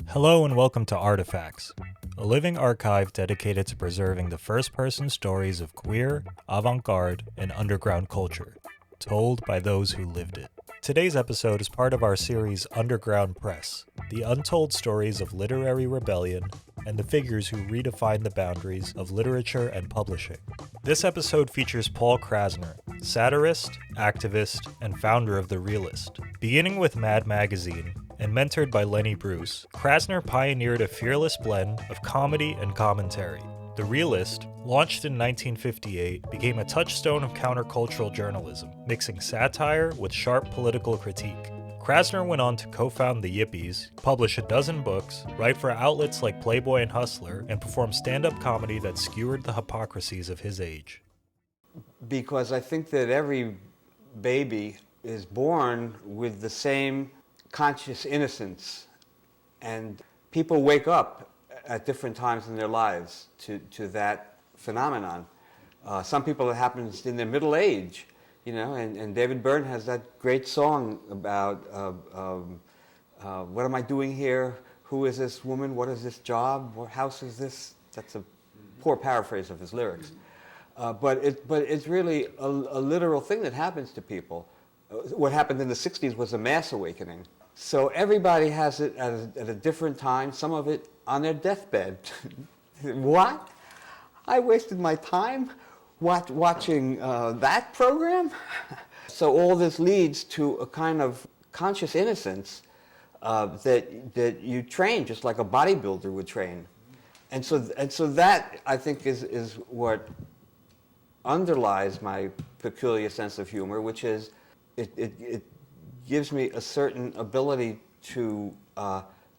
Hello and welcome to Artifacts, a living archive dedicated to preserving the first-person stories of queer, avant-garde, and underground culture, told by those who lived it. Today's episode is part of our series Underground Press, the untold stories of literary rebellion and the figures who redefined the boundaries of literature and publishing. This episode features Paul Krassner, satirist, activist, and founder of The Realist. Beginning with Mad Magazine, and mentored by Lenny Bruce, Krassner pioneered a fearless blend of comedy and commentary. The Realist, launched in 1958, became a touchstone of countercultural journalism, mixing satire with sharp political critique. Krassner went on to co-found the Yippies, publish a dozen books, write for outlets like Playboy and Hustler, and perform stand-up comedy that skewered the hypocrisies of his age. Because I think that every baby is born with the same conscious innocence, and people wake up at different times in their lives to that phenomenon. Some people it happens in their middle age, and David Byrne has that great song about what am I doing here? Who is this woman? What is this job? What house is this? That's a poor paraphrase of his lyrics. But it's really a literal thing that happens to people. What happened in the 60s was a mass awakening. So everybody has it at a different time, some of it on their deathbed. What? I wasted my time watching that program? So all this leads to a kind of conscious innocence that you train just like a bodybuilder would train. And so that, I think, is what underlies my peculiar sense of humor, which is it gives me a certain ability to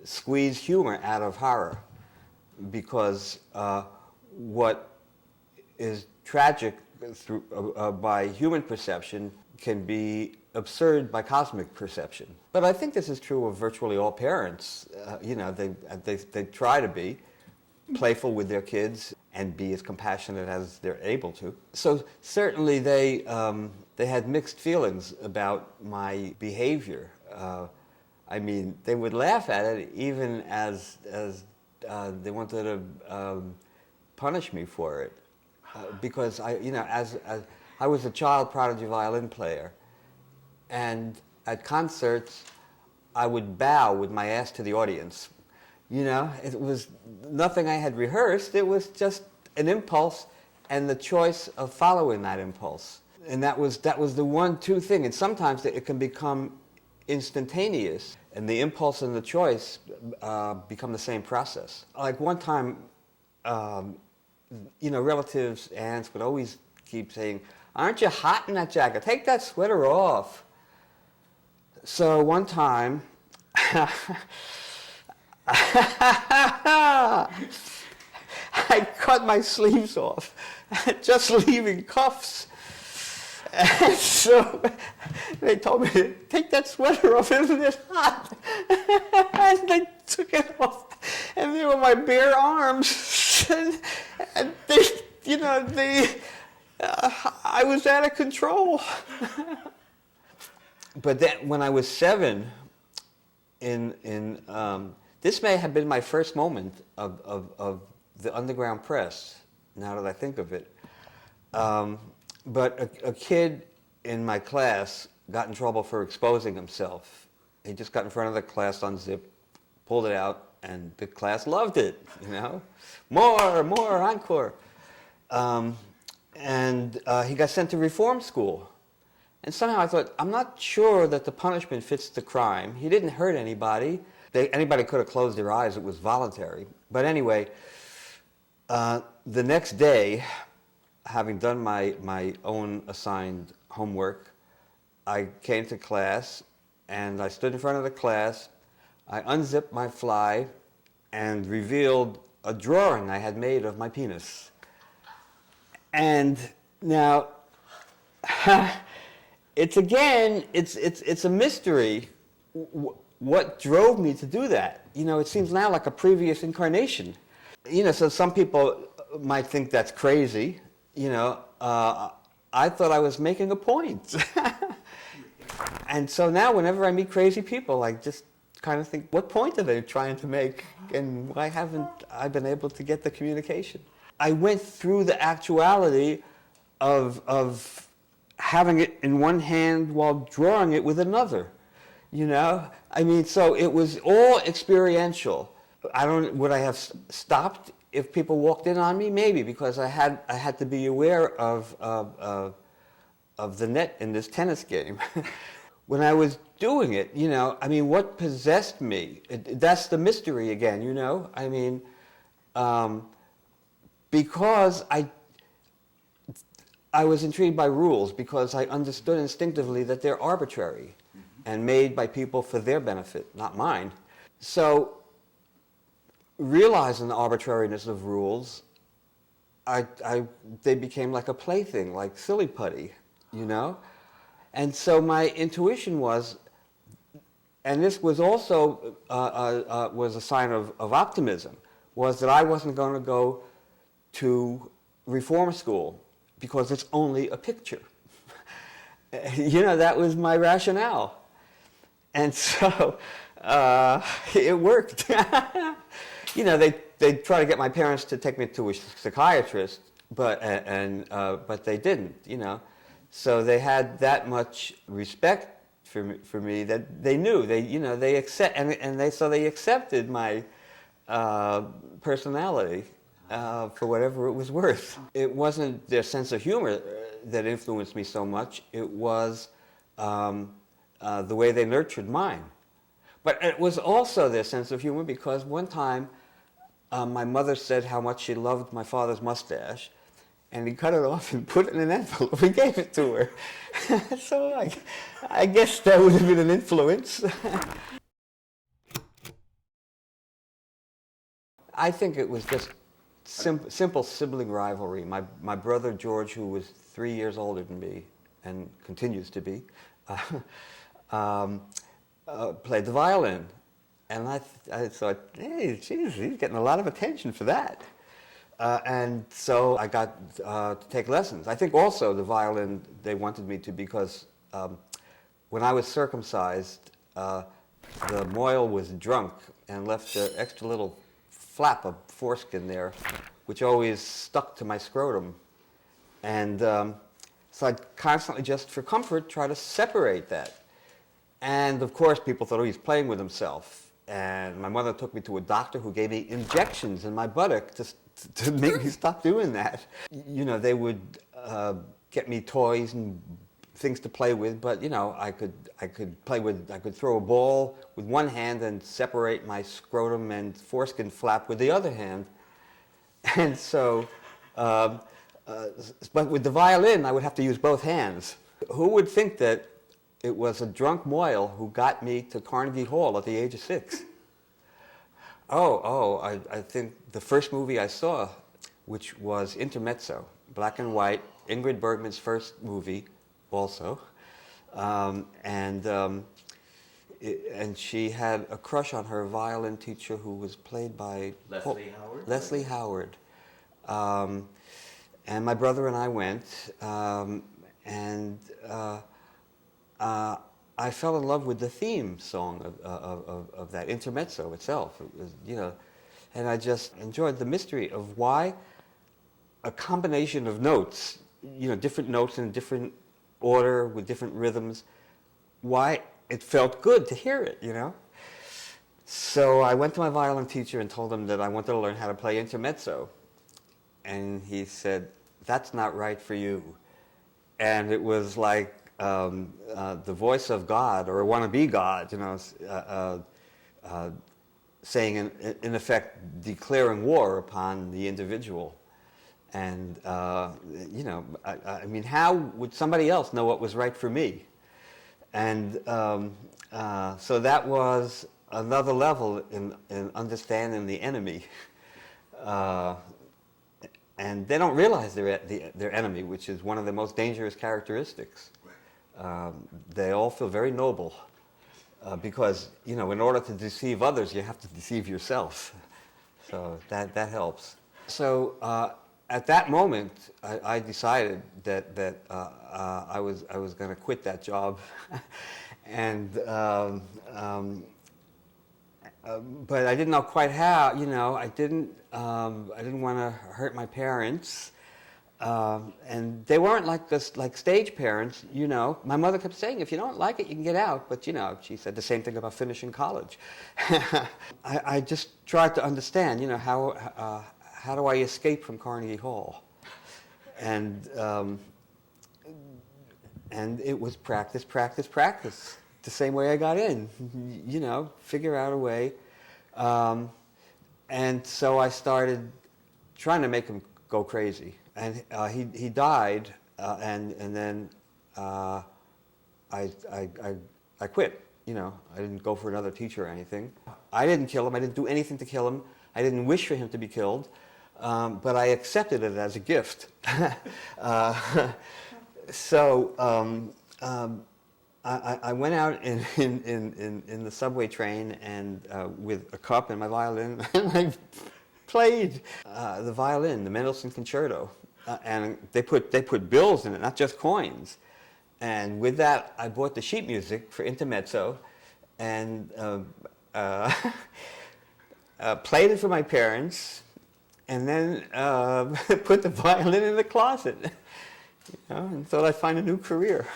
squeeze humor out of horror, because what is tragic by human perception can be absurd by cosmic perception. But I think this is true of virtually all parents. They try to be playful with their kids and be as compassionate as they're able to. So certainly they had mixed feelings about my behavior. I mean, they would laugh at it even as they wanted to punish me for it, because as I was a child prodigy violin player, and at concerts I would bow with my ass to the audience. It was nothing I had rehearsed. It was just an impulse and the choice of following that impulse. And that was the 1-2 thing. And sometimes it can become instantaneous, and the impulse and the choice become the same process. Like one time, relatives, aunts would always keep saying, "Aren't you hot in that jacket? Take that sweater off." So one time, I cut my sleeves off, just leaving cuffs. And so they told me, "Take that sweater off, isn't it hot?" And I took it off, and they were my bare arms. And I was out of control. But then when I was 7, this may have been my first moment of the underground press, now that I think of it. But a kid in my class got in trouble for exposing himself. He just got in front of the class, unzipped, pulled it out, and the class loved it, More, encore. And he got sent to reform school. And somehow I thought, I'm not sure that the punishment fits the crime. He didn't hurt anybody. Anybody could have closed their eyes. It was voluntary. But anyway, the next day, having done my own assigned homework, I came to class, and I stood in front of the class. I unzipped my fly and revealed a drawing I had made of my penis. And now, it's a mystery what drove me to do that. It seems now like a previous incarnation. So some people might think that's crazy. I thought I was making a point. And so now whenever I meet crazy people, I just kind of think, what point are they trying to make, and why haven't I been able to get the communication? I went through the actuality of having it in one hand while drawing it with another, you know? I mean, so it was all experiential. Would I have stopped if people walked in on me? Maybe, because I had to be aware of the net in this tennis game. When I was doing it, you know, I mean, what possessed me? That's the mystery again, you know? I mean, because I was intrigued by rules, because I understood instinctively that they're arbitrary and made by people for their benefit, not mine. So, realizing the arbitrariness of rules, they became like a plaything, like silly putty, you know? And so my intuition was, and this was also was a sign of optimism, was that I wasn't going to go to reform school because it's only a picture. You know, that was my rationale. And so it worked. You know, they tried to get my parents to take me to a psychiatrist, but they didn't, you know. So they had that much respect for me that they knew, they accepted my personality for whatever it was worth. It wasn't their sense of humor that influenced me so much. It was the way they nurtured mine. But it was also their sense of humor, because one time my mother said how much she loved my father's mustache, and he cut it off and put it in an envelope and gave it to her. So I guess that would have been an influence. I think it was just simple sibling rivalry. My brother George, who was 3 years older than me and continues to be, played the violin. And I thought, hey, geez, he's getting a lot of attention for that. And so I got to take lessons. I think also the violin they wanted me to, because when I was circumcised, the mohel was drunk and left an extra little flap of foreskin there, which always stuck to my scrotum. And so I'd constantly, just for comfort, try to separate that. And of course, people thought, oh, he's playing with himself. And my mother took me to a doctor who gave me injections in my buttock to make me stop doing that. You know, they would get me toys and things to play with, but you know, I could throw a ball with one hand and separate my scrotum and foreskin flap with the other hand. And so, but with the violin, I would have to use both hands. Who would think that it was a drunk mohel who got me to Carnegie Hall at the age of 6? I think the first movie I saw, which was Intermezzo, black and white, Ingrid Bergman's first movie also. And she had a crush on her violin teacher, who was played by Leslie Howard? Leslie Howard. And my brother and I went, I fell in love with the theme song of that Intermezzo itself. It was, you know, and I just enjoyed the mystery of why a combination of notes, you know, different notes in a different order with different rhythms, why it felt good to hear it, you know. So I went to my violin teacher and told him that I wanted to learn how to play Intermezzo. And he said, that's not right for you. And it was like the voice of God, or a wannabe God, you know, saying, in effect, declaring war upon the individual. And, you know, I mean, how would somebody else know what was right for me? And so that was another level in understanding the enemy. And they don't realize they're enemy, which is one of the most dangerous characteristics. They all feel very noble, because, you know, in order to deceive others, you have to deceive yourself. So that helps. So at that moment, I decided that I was going to quit that job, and but I didn't know quite how. I didn't want to hurt my parents, and they weren't like this, like stage parents. My mother kept saying, "If you don't like it, you can get out." But she said the same thing about finishing college. I just tried to understand, how do I escape from Carnegie Hall, and it was practice, practice, practice. The same way I got in, figure out a way. And so I started trying to make him go crazy. And he died, and then I quit. I didn't go for another teacher or anything. I didn't kill him. I didn't do anything to kill him. I didn't wish for him to be killed, but I accepted it as a gift. I went out in the subway train and with a cup and my violin, and I played the violin, the Mendelssohn Concerto, and they put bills in it, not just coins. And with that, I bought the sheet music for Intermezzo, and played it for my parents, and then put the violin in the closet, and thought I'd find a new career.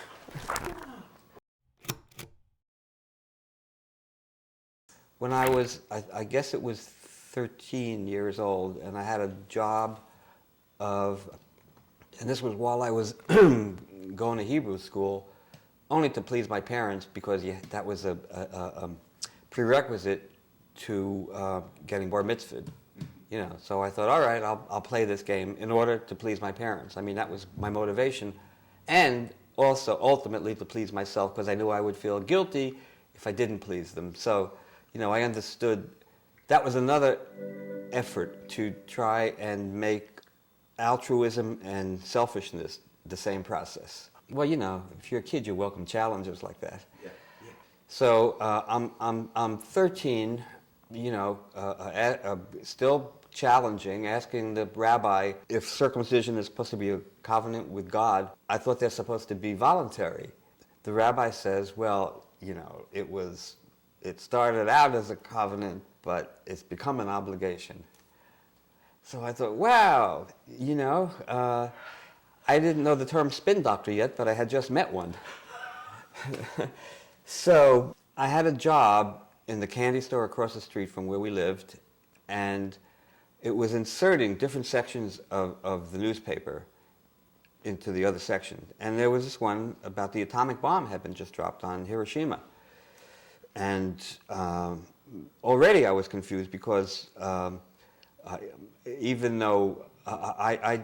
When I was, I guess it was 13 years old, and I had a job and this was while I was going to Hebrew school, only to please my parents, because that was a prerequisite to getting bar mitzvahed. So I thought, all right, I'll play this game in order to please my parents. I mean, that was my motivation, and also ultimately to please myself, because I knew I would feel guilty if I didn't please them. So, I understood that was another effort to try and make altruism and selfishness the same process. Well, if you're a kid, you welcome challenges like that. Yeah. Yeah. So I'm 13, still challenging, asking the rabbi if circumcision is supposed to be a covenant with God. I thought they're supposed to be voluntary. The rabbi says, well, it started out as a covenant, but it's become an obligation. So I thought, wow, I didn't know the term spin doctor yet, but I had just met one. So I had a job in the candy store across the street from where we lived, and it was inserting different sections of the newspaper into the other section. And there was this one about the atomic bomb had been just dropped on Hiroshima. And already I was confused, because even though I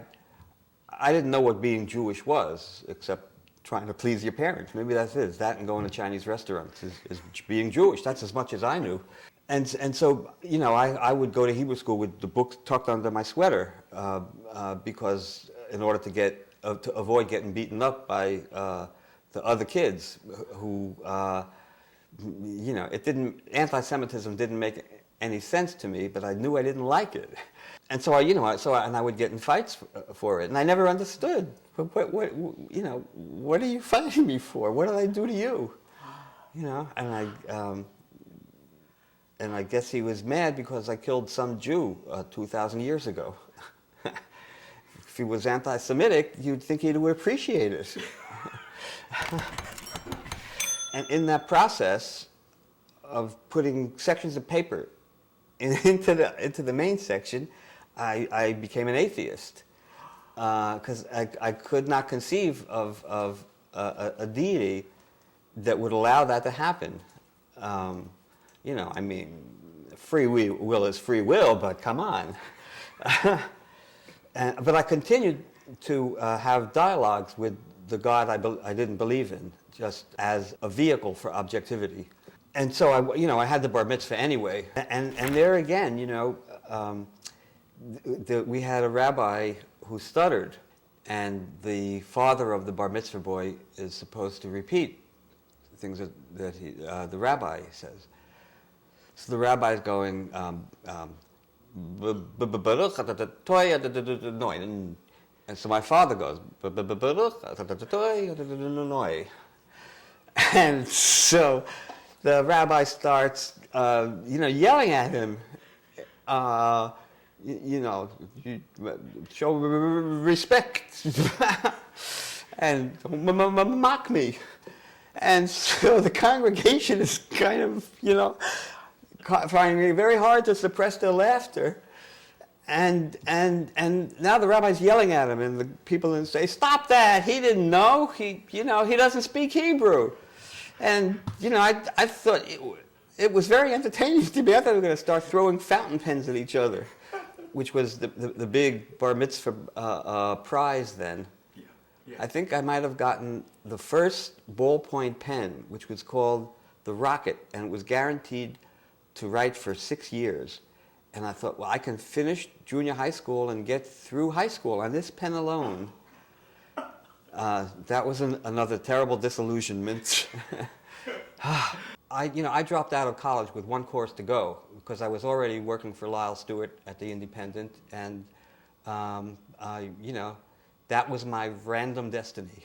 didn't know what being Jewish was, except trying to please your parents. Maybe that's it. That and going to Chinese restaurants is being Jewish. That's as much as I knew. And so, I would go to Hebrew school with the books tucked under my sweater, because in order to avoid getting beaten up by the other kids who... anti-Semitism didn't make any sense to me, but I knew I didn't like it. And so I would get in fights for it, and I never understood. What are you fighting me for? What did I do to you? And I guess he was mad because I killed some Jew 2,000 years ago. If he was anti-Semitic, you'd think he would appreciate it. And in that process of putting sections of paper into the main section, I became an atheist, because I could not conceive of a deity that would allow that to happen. Free will is free will, but come on. But I continued to have dialogues with the God I didn't believe in, just as a vehicle for objectivity. And so I had the bar mitzvah anyway. And there again, we had a rabbi who stuttered, and the father of the bar mitzvah boy is supposed to repeat things that the rabbi says. So the rabbi is going, and so my father goes, and so the rabbi starts yelling at him, you show respect and mock me. And so the congregation is kind of, finding it very hard to suppress their laughter. And now the rabbi's yelling at him, and the people say, "Stop that! He didn't know. He doesn't speak Hebrew." And I thought it was very entertaining to me. I thought we were going to start throwing fountain pens at each other, which was the big bar mitzvah prize then. Yeah. I think I might have gotten the first ballpoint pen, which was called the Rocket, and it was guaranteed to write for 6 years. And I thought, well, I can finish junior high school and get through high school on this pen alone. That was another terrible disillusionment. I dropped out of college with one course to go because I was already working for Lyle Stewart at the Independent, and that was my random destiny.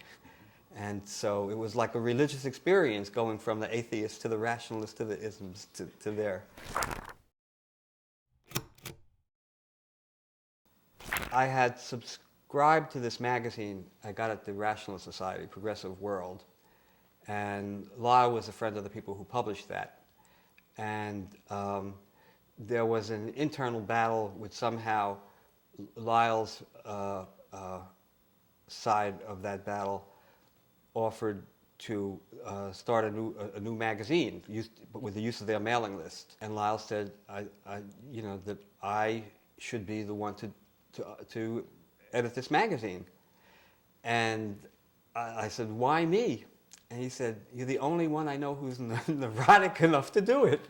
And so it was like a religious experience going from the atheist to the rationalist to the isms to there. I had subscribed to this magazine I got at the Rationalist Society, Progressive World, and Lyle was a friend of the people who published that. And there was an internal battle with somehow Lyle's side of that battle offered to start a new magazine with the use of their mailing list. And Lyle said, that I should be the one to edit this magazine. And I said, why me? And he said, you're the only one I know who's neurotic enough to do it.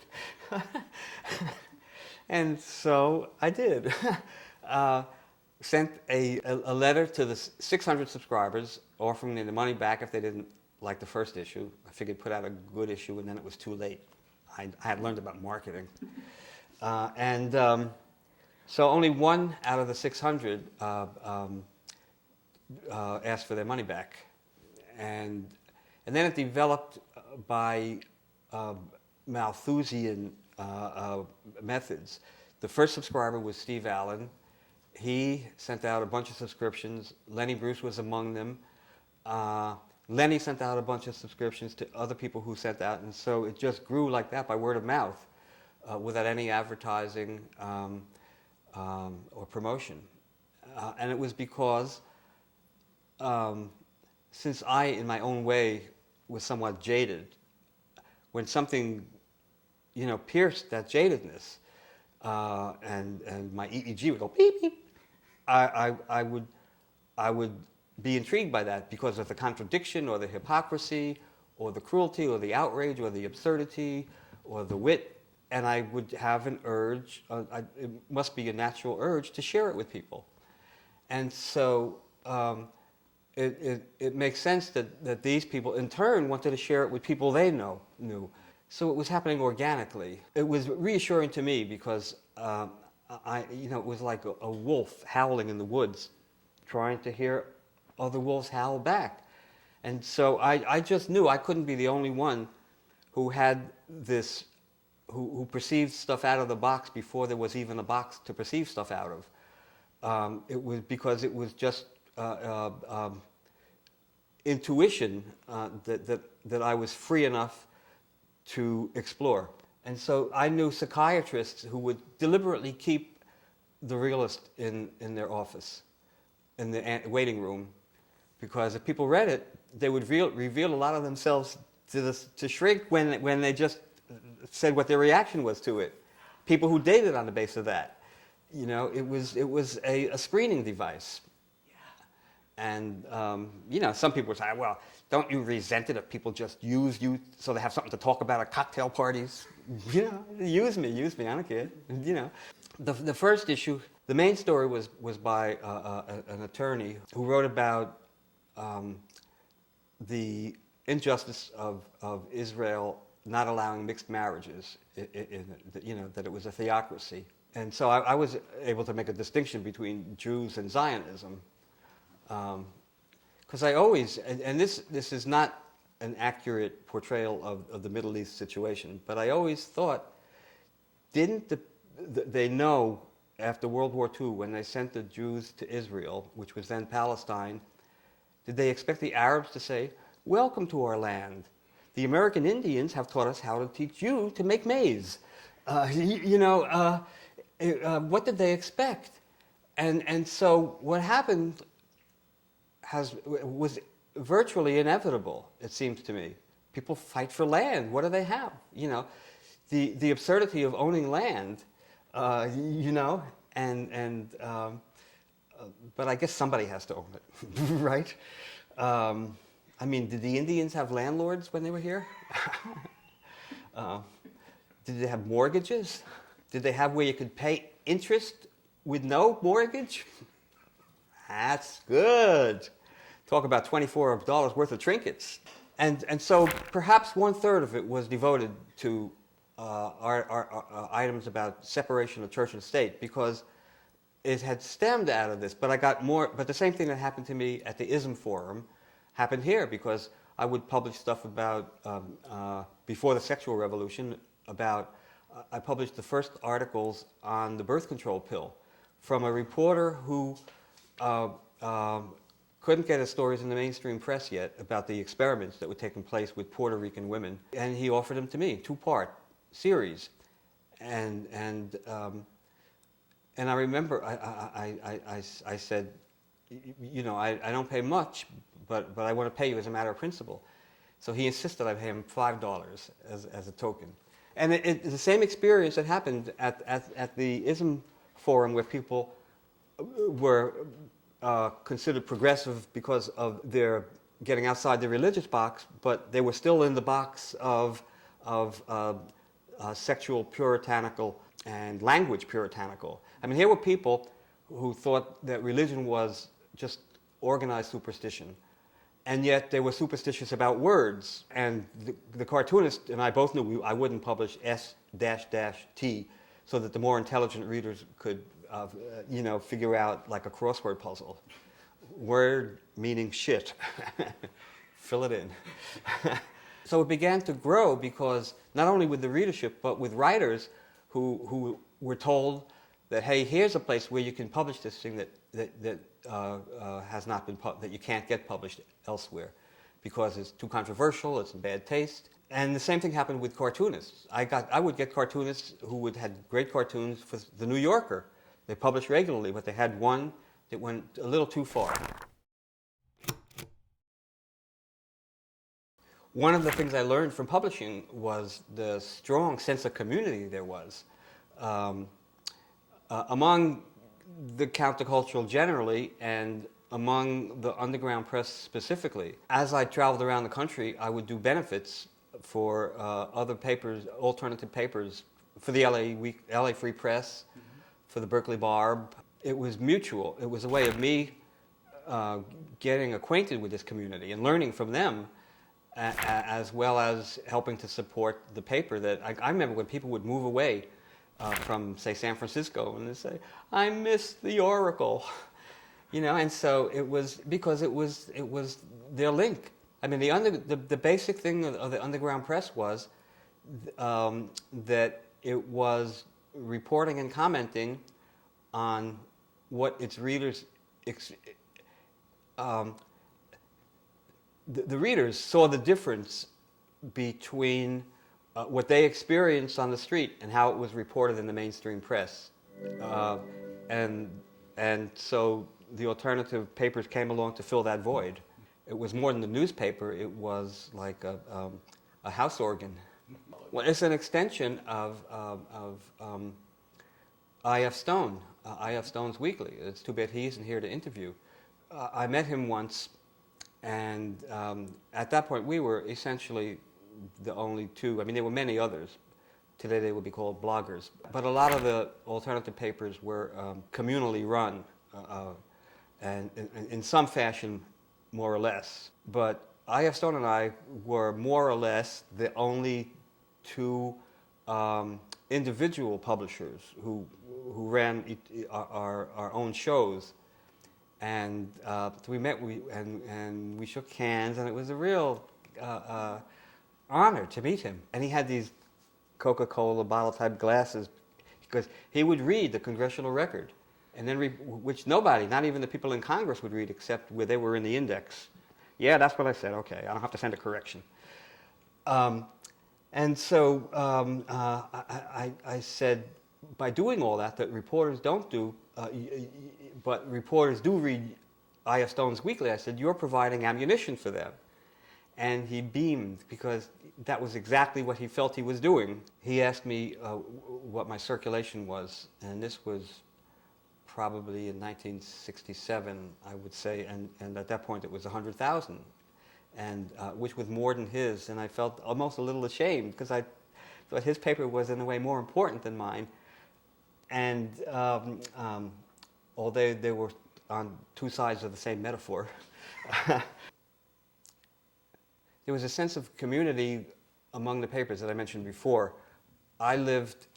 And so I did. Sent a letter to the 600 subscribers offering me the money back if they didn't like the first issue. I figured put out a good issue, and then it was too late. I had learned about marketing. So only one out of the 600 asked for their money back. And then it developed by Malthusian methods. The first subscriber was Steve Allen. He sent out a bunch of subscriptions. Lenny Bruce was among them. Lenny sent out a bunch of subscriptions to other people who sent out, and so it just grew like that by word of mouth without any advertising or promotion. And it was because since I, in my own way, was somewhat jaded, when something, pierced that jadedness, and my EEG would go beep beep, I would be intrigued by that because of the contradiction or the hypocrisy or the cruelty or the outrage or the absurdity or the wit, and I would have an urge, it must be a natural urge to share it with people. And so it makes sense that these people in turn wanted to share it with people they knew. So it was happening organically. It was reassuring to me because it was like a wolf howling in the woods, trying to hear other wolves howl back. And so I just knew I couldn't be the only one who had this, who perceived stuff out of the box before there was even a box to perceive stuff out of. It was because it was just intuition that I was free enough to explore. And so I knew psychiatrists who would deliberately keep the realist in their office, in the waiting room, because if people read it, they would reveal a lot of themselves to shrink when they just said what their reaction was to it. People who dated on the basis of that. It was a screening device. And, some people would say, well, don't you resent it if people just use you so they have something to talk about at cocktail parties? Use me, I don't care. The first issue, the main story was by an attorney who wrote about the injustice of Israel not allowing mixed marriages, that it was a theocracy. And so I was able to make a distinction between Jews and Zionism. Because I always, and this is not an accurate portrayal of the Middle East situation, but I always thought didn't they know after World War II, when they sent the Jews to Israel, which was then Palestine, did they expect the Arabs to say, "Welcome to our land. The American Indians have taught us how to teach you to make maize." What did they expect? And so what happened was virtually inevitable, it seems to me. People fight for land. What do they have? The absurdity of owning land, but I guess somebody has to own it, right? Did the Indians have landlords when they were here? Did they have mortgages? Did they have where you could pay interest with no mortgage? That's good. Talk about $24 worth of trinkets. And so perhaps 1/3 of it was devoted to our items about separation of church and state, because it had stemmed out of this. But I got more. But the same thing that happened to me at the ISM Forum happened here, because I would publish stuff about before the sexual revolution. I published the first articles on the birth control pill from a reporter who couldn't get his stories in the mainstream press yet about the experiments that were taking place with Puerto Rican women, and he offered them to me, 2-part series, and I remember I said, I don't pay much, but I want to pay you as a matter of principle. So he insisted I pay him $5 as a token. And it's the same experience that happened at the ISM Forum, where people were considered progressive because of their getting outside the religious box, but they were still in the box of sexual puritanical and language puritanical. Here were people who thought that religion was just organized superstition, and yet they were superstitious about words. And the cartoonist and I both knew I wouldn't publish S-T so that the more intelligent readers could figure out like a crossword puzzle. Word meaning shit. Fill it in. So it began to grow, because not only with the readership, but with writers who were told that, hey, here's a place where you can publish this thing that has not been that you can't get published elsewhere because it's too controversial, it's in bad taste. And the same thing happened with cartoonists. I would get cartoonists who had great cartoons for the New Yorker. They published regularly, but they had one that went a little too far. One of the things I learned from publishing was the strong sense of community there was among the countercultural generally, and among the underground press specifically. As I traveled around the country, I would do benefits for other papers, alternative papers, for the LA Free Press, for the Berkeley Barb. It was mutual. It was a way of me getting acquainted with this community and learning from them, as well as helping to support the paper. That I remember when people would move away from, say, San Francisco, and they say, "I miss the Oracle," and so it was because it was their link. The basic thing of the underground press was that it was reporting and commenting on what its readers. The readers saw the difference between what they experienced on the street and how it was reported in the mainstream press, and so the alternative papers came along to fill that void. It was more than the newspaper; it was like a house organ. Well, it's an extension of I.F. Stone, I.F. Stone's Weekly. It's too bad he isn't here to interview. I met him once, and at that point we were essentially the only two. There were many others. Today they would be called bloggers. But a lot of the alternative papers were communally run, and in some fashion, more or less. But I.F. Stone and I were more or less the only two individual publishers who ran our own shows. And we met, and we shook hands, and it was a real honor to meet him. And he had these Coca-Cola bottle-type glasses because he would read the congressional record, and then which nobody, not even the people in Congress, would read except where they were in the index. Yeah, that's what I said. Okay, I don't have to send a correction. And so I said, by doing all that reporters don't do, but reporters do read I.F. Stone's Weekly, I said, you're providing ammunition for them. And he beamed, because that was exactly what he felt he was doing. He asked me what my circulation was, and this was probably in 1967, I would say, and at that point it was 100,000, and which was more than his, and I felt almost a little ashamed, because I thought his paper was in a way more important than mine. And although they were on two sides of the same metaphor, there was a sense of community among the papers that I mentioned before. I lived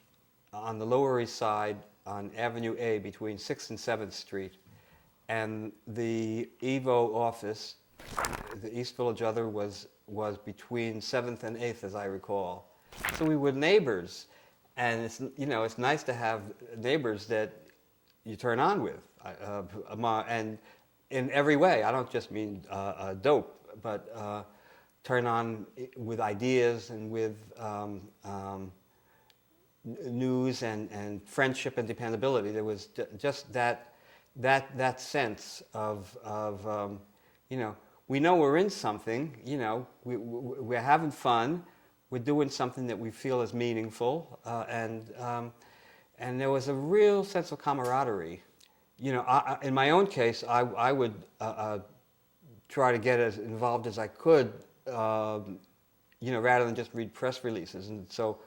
on the Lower East Side on Avenue A between 6th and 7th Street, and the Evo office, the East Village Other, was between 7th and 8th, as I recall. So we were neighbors, and it's nice to have neighbors that you turn on with, and in every way. I don't just mean dope, but turn on with ideas and with news and friendship and dependability. There was just that sense of we know we're in something. We're having fun. We're doing something that we feel is meaningful, and there was a real sense of camaraderie. In my own case, I would try to get as involved as I could, rather than just read press releases. And so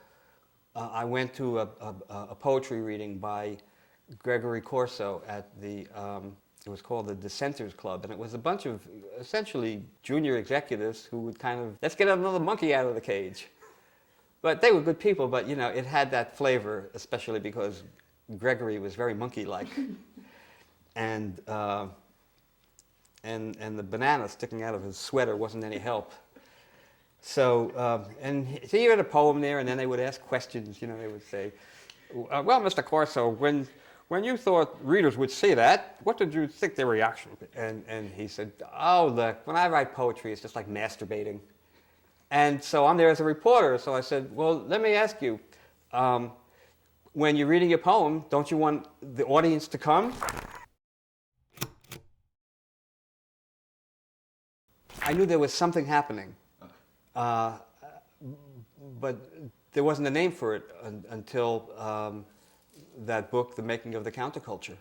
I went to a poetry reading by Gregory Corso at it was called the Dissenters Club, and it was a bunch of essentially junior executives who would kind of, let's get another monkey out of the cage. But they were good people, but it had that flavor, especially because Gregory was very monkey-like. And the banana sticking out of his sweater wasn't any help. So, so you had a poem there, and then they would ask questions. They would say, well, Mr. Corso, when you thought readers would see that, what did you think their reaction would be? And he said, oh, look, when I write poetry, it's just like masturbating. And so I'm there as a reporter, so I said, well, let me ask you, when you're reading your poem, don't you want the audience to come? I knew there was something happening, but there wasn't a name for it until that book, The Making of the Counterculture.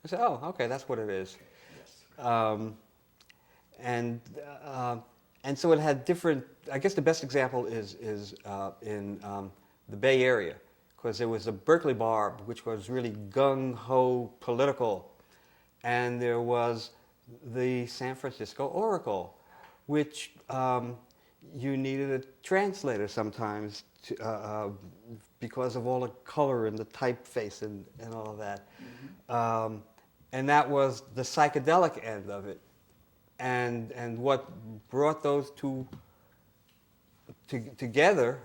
I said, oh, okay, that's what it is. Yes. And so it had different, I guess the best example is in the Bay Area, because there was a Berkeley Barb, which was really gung-ho political, and there was the San Francisco Oracle, which you needed a translator sometimes because of all the color and the typeface and all of that. Mm-hmm. And that was the psychedelic end of it. And what brought those two together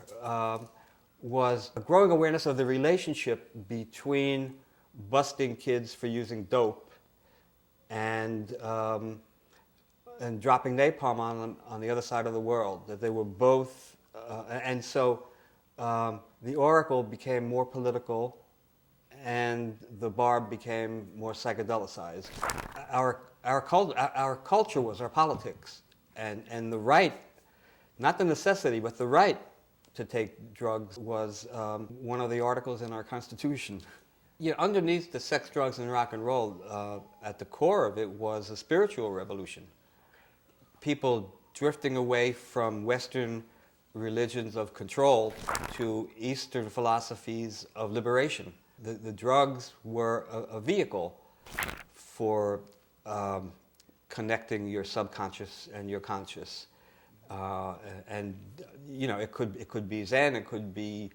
was a growing awareness of the relationship between busting kids for using dope and dropping napalm on them on the other side of the world. That they were both, and so the Oracle became more political, and the Barb became more psychedelicized. Our culture was our politics, and the right, not the necessity, but the right to take drugs was one of the articles in our Constitution. Underneath the sex, drugs, and rock and roll, at the core of it was a spiritual revolution. People drifting away from Western religions of control to Eastern philosophies of liberation. The drugs were a vehicle for connecting your subconscious and your conscious, and it could be Zen, it could be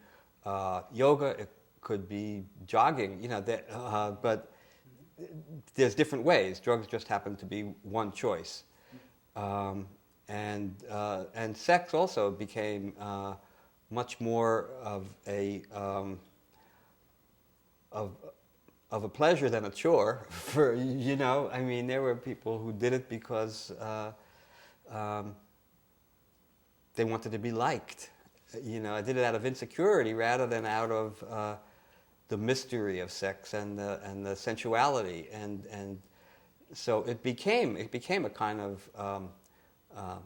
yoga, it could be jogging, but there's different ways. Drugs just happen to be one choice, and sex also became much more of a of of a pleasure than a chore. For you know, I mean, there were people who did it because um, they wanted to be liked. You know, I did it out of insecurity rather than out of the mystery of sex and the sensuality, and so it became a kind of uh,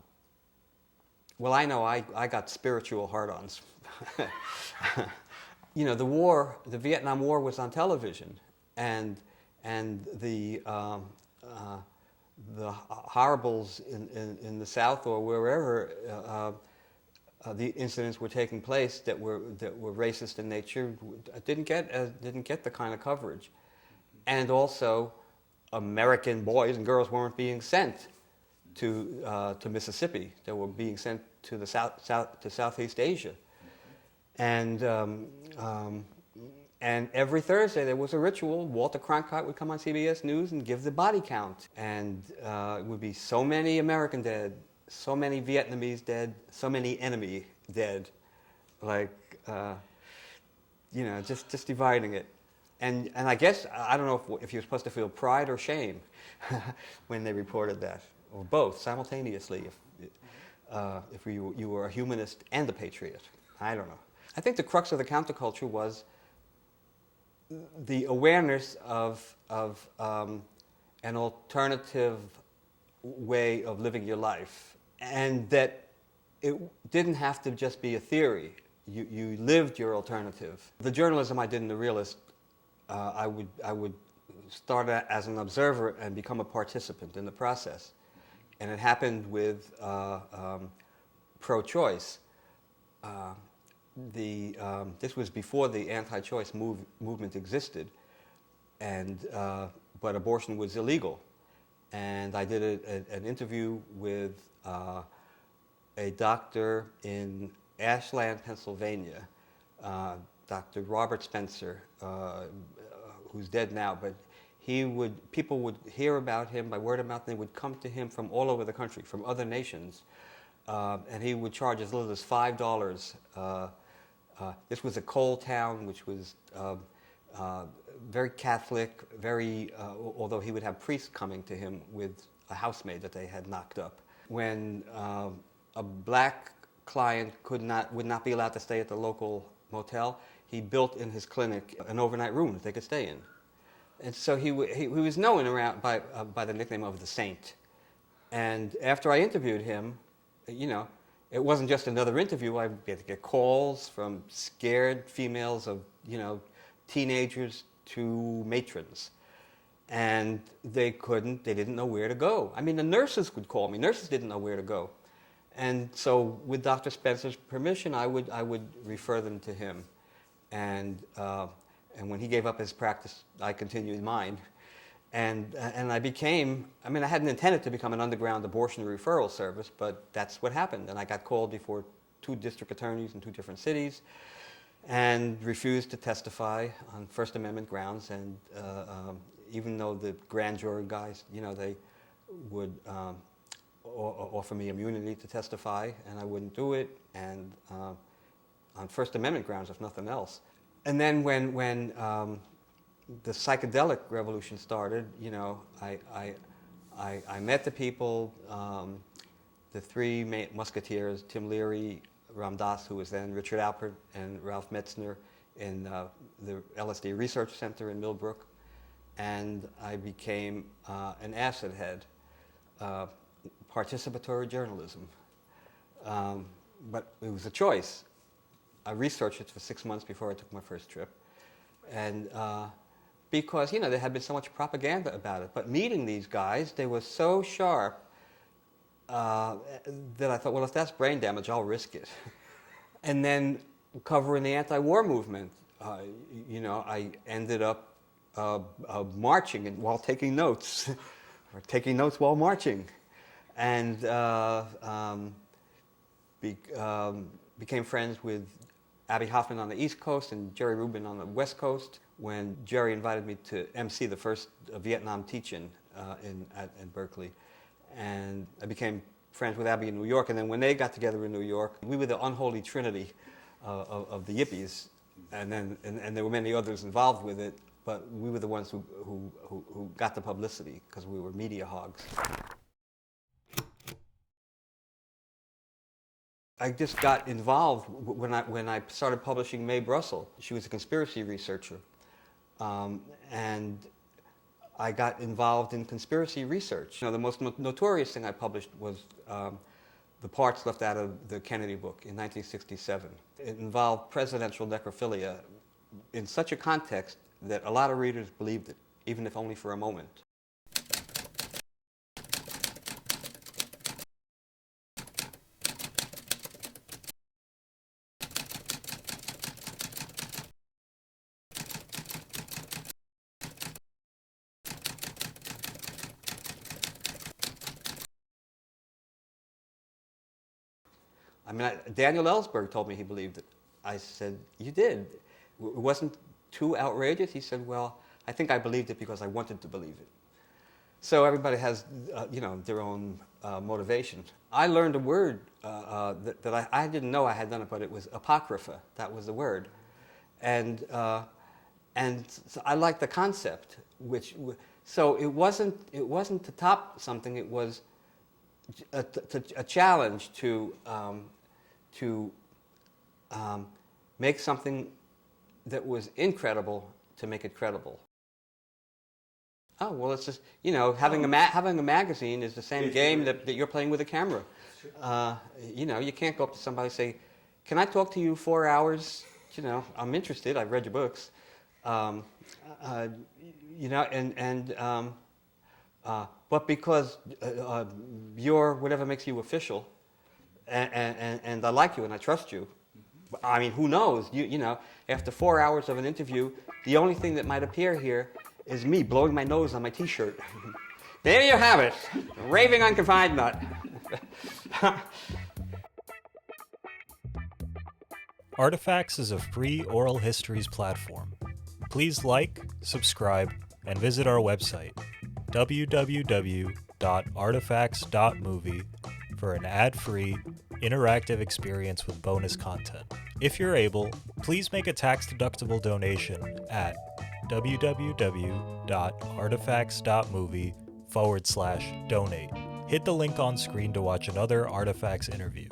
well, I know I got spiritual hard-ons. You know, the Vietnam War was on television, and the horribles in the South or wherever the incidents were taking place that were racist in nature didn't get the kind of coverage, and also American boys and girls weren't being sent to Mississippi. They were being sent to the Southeast Asia, and and every Thursday there was a ritual. Walter Cronkite would come on CBS News and give the body count, and it would be so many American dead, so many Vietnamese dead, so many enemy dead, like you know, just dividing it. And I guess I don't know if you're supposed to feel pride or shame when they reported that, or both simultaneously. If you were a humanist and a patriot, I don't know. I think the crux of the counterculture was the awareness of an alternative way of living your life, and that it didn't have to just be a theory. You lived your alternative. The journalism I did in The Realist, I would start as an observer and become a participant in the process, and it happened with pro-choice. This was before the anti-choice movement existed, and but abortion was illegal, and I did an interview with a doctor in Ashland, Pennsylvania, Dr. Robert Spencer, who's dead now, but people would hear about him by word of mouth, and they would come to him from all over the country, from other nations, and he would charge as little as $5. This was a coal town, which was very Catholic, although he would have priests coming to him with a housemaid that they had knocked up. When a black client would not be allowed to stay at the local motel, he built in his clinic an overnight room that they could stay in. And so he was known around by the nickname of the Saint. And after I interviewed him, you know, it wasn't just another interview. I get calls from scared females of, you know, teenagers to matrons. And they didn't know where to go. I mean, the nurses would call me. Nurses didn't know where to go. And so with Dr. Spencer's permission, I would refer them to him. And when he gave up his practice, I continued mine. And I hadn't intended to become an underground abortion referral service, but that's what happened. And I got called before 2 district attorneys in 2 different cities and refused to testify on First Amendment grounds. And even though the grand jury guys, you know, they would offer me immunity to testify, and I wouldn't do it, and on First Amendment grounds, if nothing else. And then when the psychedelic revolution started, you know, I met the people, the 3 musketeers, Tim Leary, Ram Dass, who was then Richard Alpert, and Ralph Metzner in the LSD Research Center in Millbrook, and I became an acid head, participatory journalism. But it was a choice. I researched it for 6 months before I took my first trip, and because, you know, there had been so much propaganda about it. But meeting these guys, they were so sharp that I thought, well, if that's brain damage, I'll risk it. And then covering the anti-war movement, you know, I ended up marching while taking notes, or taking notes while marching, and became friends with Abbie Hoffman on the East Coast and Jerry Rubin on the West Coast. When Jerry invited me to MC the first Vietnam teach-in in Berkeley, and I became friends with Abbie in New York. And then when they got together in New York, we were the unholy trinity of the yippies. and there were many others involved with it, but we were the ones who got the publicity because we were media hogs. I just got involved when I started publishing Mae Brussell. She was a conspiracy researcher, and I got involved in conspiracy research. You know, the most notorious thing I published was the parts left out of the Kennedy book in 1967. It involved presidential necrophilia in such a context that a lot of readers believed it, even if only for a moment. I mean, Daniel Ellsberg told me he believed it. I said, you did? It wasn't too outrageous? He said, well, I think I believed it because I wanted to believe it. So everybody has, you know, their own motivation. I learned a word that I didn't know I had done it, but it was apocrypha. That was the word. And so I liked the concept, so it wasn't to top something, it was a challenge to make something that was incredible to make it credible. Oh, well, it's just, you know, having a magazine is the same game that you're playing with a camera. You know, you can't go up to somebody and say, can I talk to you 4 hours? You know, I'm interested, I've read your books. You know, but because you're whatever makes you official, and I like you and I trust you, I mean, who knows? You know, after 4 hours of an interview, the only thing that might appear here is me blowing my nose on my T-shirt. There you have it, raving unconfined nut. Artifacts is a free oral histories platform. Please like, subscribe, and visit our website, www.artifacts.movie, for an ad-free, interactive experience with bonus content. If you're able, please make a tax-deductible donation at www.artifacts.movie/donate. Hit the link on screen to watch another Artifacts interview.